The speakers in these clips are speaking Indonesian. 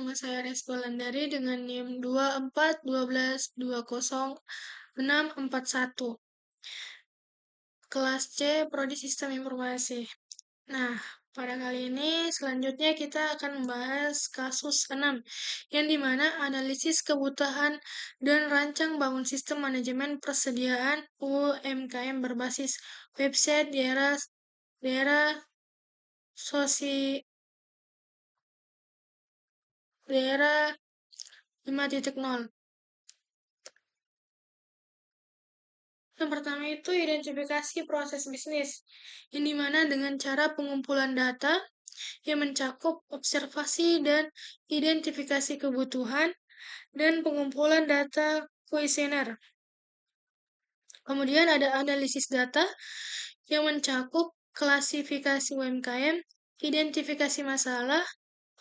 nama saya Respo Landari dengan NIM 24 12 20 641. Kelas C, Prodi Sistem Informasi. Nah, pada kali ini selanjutnya kita akan membahas kasus 6, yang dimana analisis kebutuhan dan rancang bangun sistem manajemen persediaan UMKM berbasis website daerah sosi daerah 5.0. Yang pertama itu identifikasi proses bisnis, yang dimana dengan cara pengumpulan data yang mencakup observasi dan identifikasi kebutuhan dan pengumpulan data kuesioner. Kemudian ada analisis data yang mencakup klasifikasi UMKM, identifikasi masalah,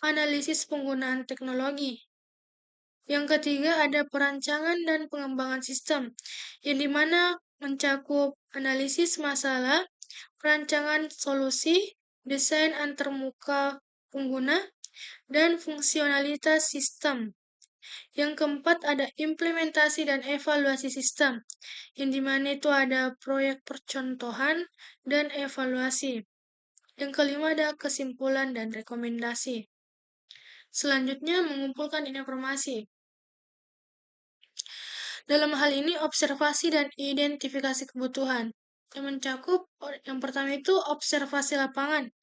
analisis penggunaan teknologi. Yang ketiga ada perancangan dan pengembangan sistem, yang dimana mencakup analisis masalah, perancangan solusi, desain antarmuka pengguna, dan fungsionalitas sistem. Yang keempat ada implementasi dan evaluasi sistem, yang dimana itu ada proyek percontohan dan evaluasi. Yang kelima ada kesimpulan dan rekomendasi. Selanjutnya mengumpulkan informasi. Dalam hal ini observasi dan identifikasi kebutuhan. Yang mencakup yang pertama itu observasi lapangan.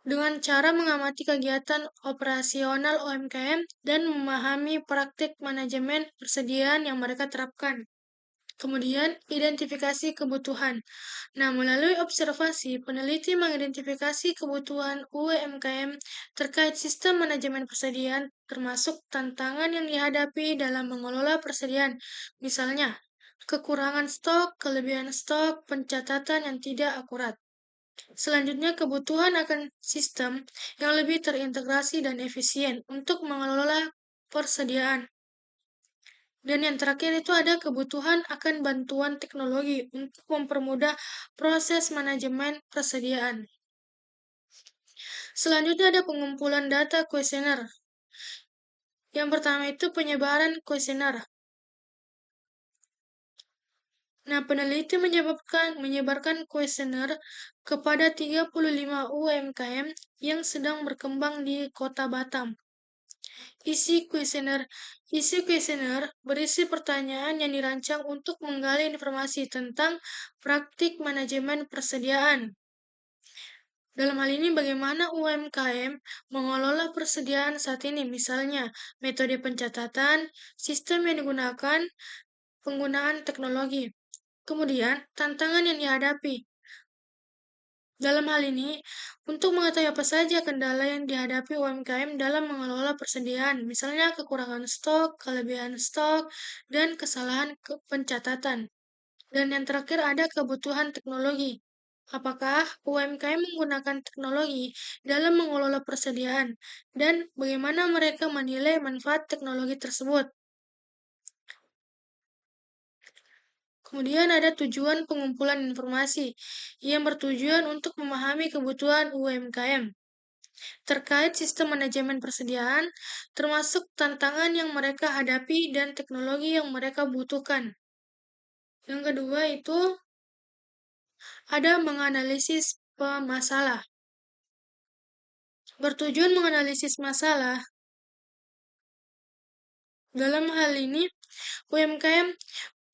Dengan cara mengamati kegiatan operasional UMKM dan memahami praktik manajemen persediaan yang mereka terapkan. Kemudian, identifikasi kebutuhan. Nah, melalui observasi, peneliti mengidentifikasi kebutuhan UMKM terkait sistem manajemen persediaan, termasuk tantangan yang dihadapi dalam mengelola persediaan. Misalnya, kekurangan stok, kelebihan stok, pencatatan yang tidak akurat. Selanjutnya, kebutuhan akan sistem yang lebih terintegrasi dan efisien untuk mengelola persediaan. Dan yang terakhir itu ada kebutuhan akan bantuan teknologi untuk mempermudah proses manajemen persediaan. Selanjutnya ada pengumpulan data kuesioner. Yang pertama itu penyebaran kuesioner. Nah, peneliti menyebarkan kuesioner kepada 35 UMKM yang sedang berkembang di Kota Batam. Isi kuesioner berisi pertanyaan yang dirancang untuk menggali informasi tentang praktik manajemen persediaan. Dalam hal ini, bagaimana UMKM mengelola persediaan saat ini, misalnya metode pencatatan, sistem yang digunakan, penggunaan teknologi. Kemudian, tantangan yang dihadapi. Dalam hal ini, untuk mengetahui apa saja kendala yang dihadapi UMKM dalam mengelola persediaan, misalnya kekurangan stok, kelebihan stok, dan kesalahan pencatatan. Dan yang terakhir ada kebutuhan teknologi. Apakah UMKM menggunakan teknologi dalam mengelola persediaan, dan bagaimana mereka menilai manfaat teknologi tersebut? Kemudian ada tujuan pengumpulan informasi yang bertujuan untuk memahami kebutuhan UMKM terkait sistem manajemen persediaan, termasuk tantangan yang mereka hadapi dan teknologi yang mereka butuhkan. Yang kedua itu ada menganalisis masalah. Bertujuan menganalisis masalah. Dalam hal ini, UMKM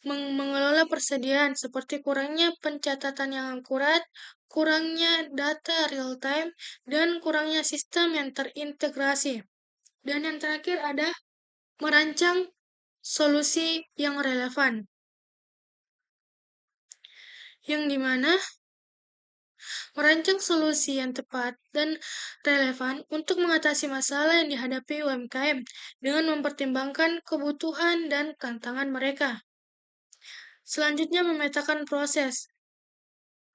mengelola persediaan seperti kurangnya pencatatan yang akurat, kurangnya data real-time, dan kurangnya sistem yang terintegrasi. Dan yang terakhir ada merancang solusi yang relevan, yang dimana merancang solusi yang tepat dan relevan untuk mengatasi masalah yang dihadapi UMKM dengan mempertimbangkan kebutuhan dan tantangan mereka. Selanjutnya memetakan proses,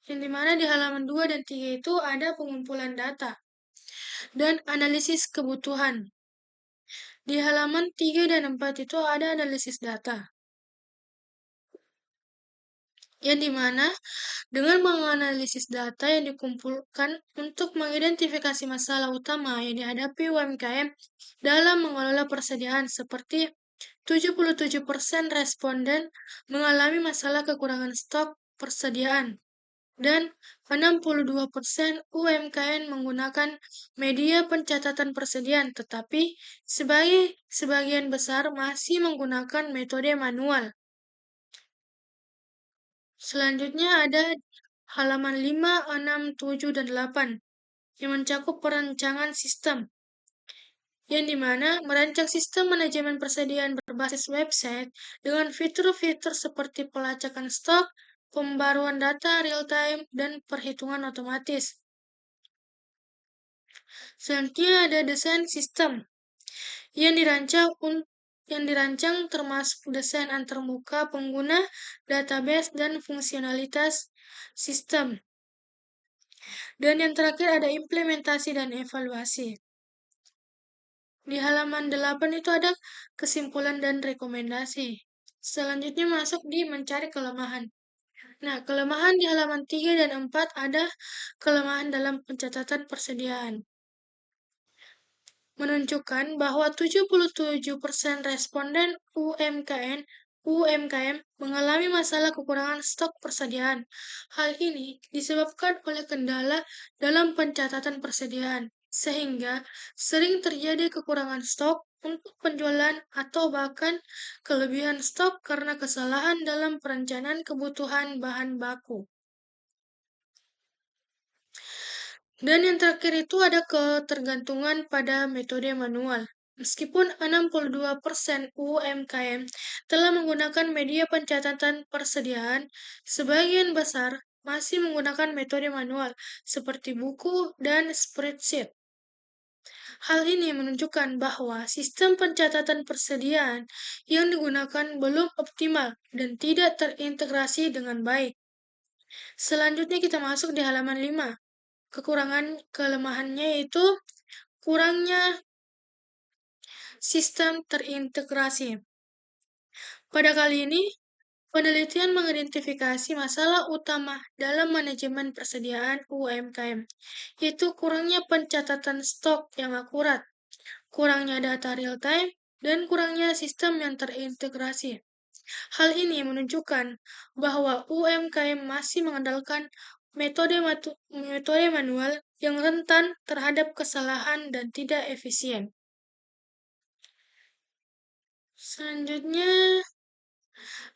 yang dimana di halaman 2 dan 3 itu ada pengumpulan data dan analisis kebutuhan. Di halaman 3 dan 4 itu ada analisis data. yang dimana dengan menganalisis data yang dikumpulkan untuk mengidentifikasi masalah utama yang dihadapi UMKM dalam mengelola persediaan seperti 77% responden mengalami masalah kekurangan stok persediaan dan 62% UMKM menggunakan media pencatatan persediaan, tetapi sebagian besar masih menggunakan metode manual. Selanjutnya ada halaman 5, 6, 7, dan 8 yang mencakup perancangan sistem, yang dimana merancang sistem manajemen persediaan berbasis website dengan fitur-fitur seperti pelacakan stok, pembaruan data real-time, dan perhitungan otomatis. Selanjutnya ada desain sistem yang dirancang termasuk desain antarmuka pengguna, database, dan fungsionalitas sistem. Dan yang terakhir ada implementasi dan evaluasi. Di halaman 8 itu ada kesimpulan dan rekomendasi. Selanjutnya masuk di mencari kelemahan. Nah, kelemahan di halaman 3 dan 4 ada kelemahan dalam pencatatan persediaan. Menunjukkan bahwa 77% responden UMKM mengalami masalah kekurangan stok persediaan. Hal ini disebabkan oleh kendala dalam pencatatan persediaan, sehingga sering terjadi kekurangan stok untuk penjualan atau bahkan kelebihan stok karena kesalahan dalam perencanaan kebutuhan bahan baku. Dan yang terakhir itu ada ketergantungan pada metode manual. Meskipun 62% UMKM telah menggunakan media pencatatan persediaan, sebagian besar masih menggunakan metode manual seperti buku dan spreadsheet. Hal ini menunjukkan bahwa sistem pencatatan persediaan yang digunakan belum optimal dan tidak terintegrasi dengan baik. Selanjutnya kita masuk di halaman 5. Kelemahannya itu kurangnya sistem terintegrasi. Pada kali ini, penelitian mengidentifikasi masalah utama dalam manajemen persediaan UMKM, yaitu kurangnya pencatatan stok yang akurat, kurangnya data real-time, dan kurangnya sistem yang terintegrasi. Hal ini menunjukkan bahwa UMKM masih mengandalkan metode manual yang rentan terhadap kesalahan dan tidak efisien. Selanjutnya,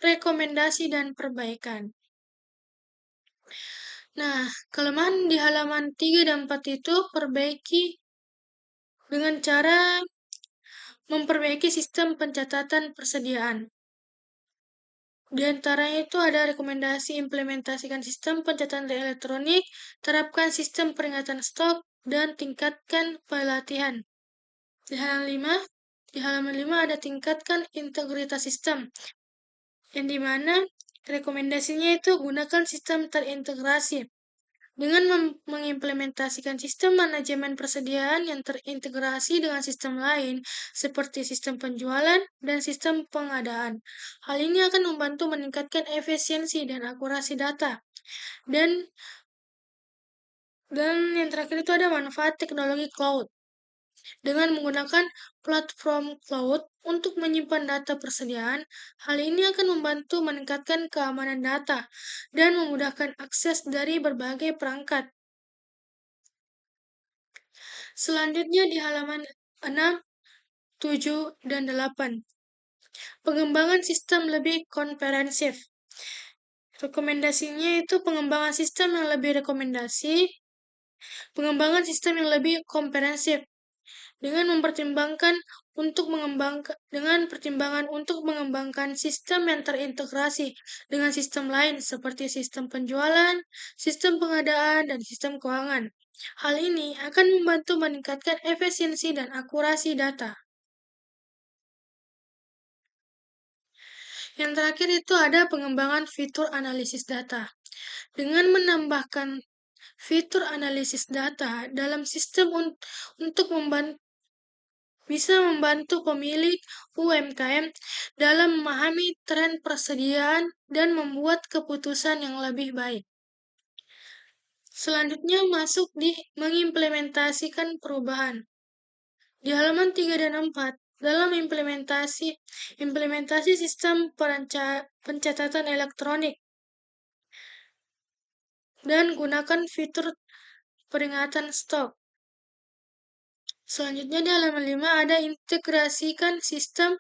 rekomendasi dan perbaikan. Nah, kelemahan di halaman 3 dan 4 itu perbaiki dengan cara memperbaiki sistem pencatatan persediaan. Di antaranya itu ada rekomendasi implementasikan sistem pencatatan elektronik, terapkan sistem peringatan stok, dan tingkatkan pelatihan. Di halaman 5 ada tingkatkan integritas sistem, yang dimana rekomendasinya itu gunakan sistem terintegrasi. Dengan mengimplementasikan sistem manajemen persediaan yang terintegrasi dengan sistem lain, seperti sistem penjualan dan sistem pengadaan. Hal ini akan membantu meningkatkan efisiensi dan akurasi data. Dan yang terakhir itu ada manfaat teknologi cloud. Dengan menggunakan platform cloud untuk menyimpan data persediaan, hal ini akan membantu meningkatkan keamanan data dan memudahkan akses dari berbagai perangkat. Selanjutnya di halaman 6, 7, dan 8. Pengembangan sistem lebih komprehensif. Rekomendasinya itu pengembangan sistem yang lebih komprehensif dengan pertimbangan untuk mengembangkan sistem yang terintegrasi dengan sistem lain seperti sistem penjualan, sistem pengadaan, dan sistem keuangan. Hal ini akan membantu meningkatkan efisiensi dan akurasi data. Yang terakhir itu ada pengembangan fitur analisis data. Dengan menambahkan fitur analisis data dalam sistem untuk bisa membantu pemilik UMKM dalam memahami tren persediaan dan membuat keputusan yang lebih baik. Selanjutnya masuk di mengimplementasikan perubahan. Di halaman 3 dan 4, dalam implementasi sistem pencatatan elektronik dan gunakan fitur peringatan stok. Selanjutnya di halaman 5 ada integrasikan sistem,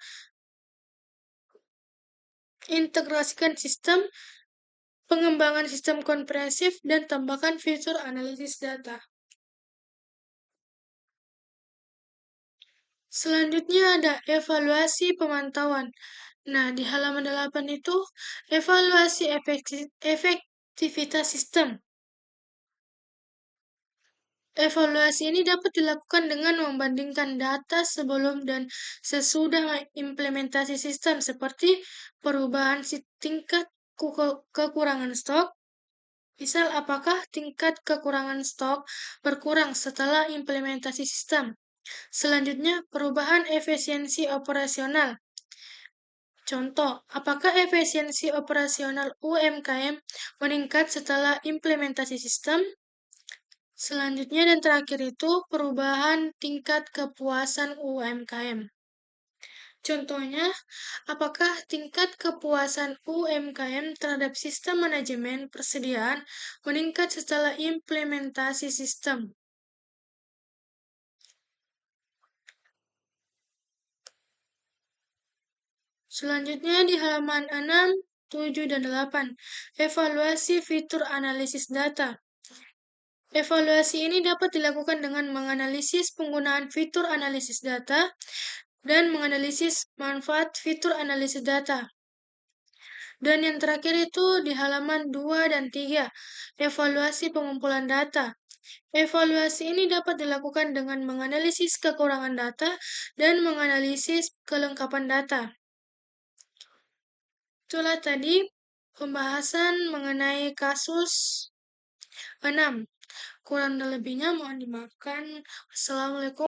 pengembangan sistem komprehensif, dan tambahkan fitur analisis data. Selanjutnya ada evaluasi pemantauan. Nah, di halaman 8 itu evaluasi efektivitas sistem. Evaluasi ini dapat dilakukan dengan membandingkan data sebelum dan sesudah implementasi sistem seperti perubahan tingkat kekurangan stok. Misal, apakah tingkat kekurangan stok berkurang setelah implementasi sistem? Selanjutnya, perubahan efisiensi operasional. Contoh, apakah efisiensi operasional UMKM meningkat setelah implementasi sistem? Selanjutnya dan terakhir itu perubahan tingkat kepuasan UMKM. Contohnya, apakah tingkat kepuasan UMKM terhadap sistem manajemen persediaan meningkat setelah implementasi sistem? Selanjutnya di halaman 6, 7, dan 8, evaluasi fitur analisis data. Evaluasi ini dapat dilakukan dengan menganalisis penggunaan fitur analisis data dan menganalisis manfaat fitur analisis data. Dan yang terakhir itu di halaman 2 dan 3, evaluasi pengumpulan data. Evaluasi ini dapat dilakukan dengan menganalisis kekurangan data dan menganalisis kelengkapan data. Itulah tadi pembahasan mengenai kasus 6. Kurang dan lebihnya mohon dimaafkan. Assalamualaikum.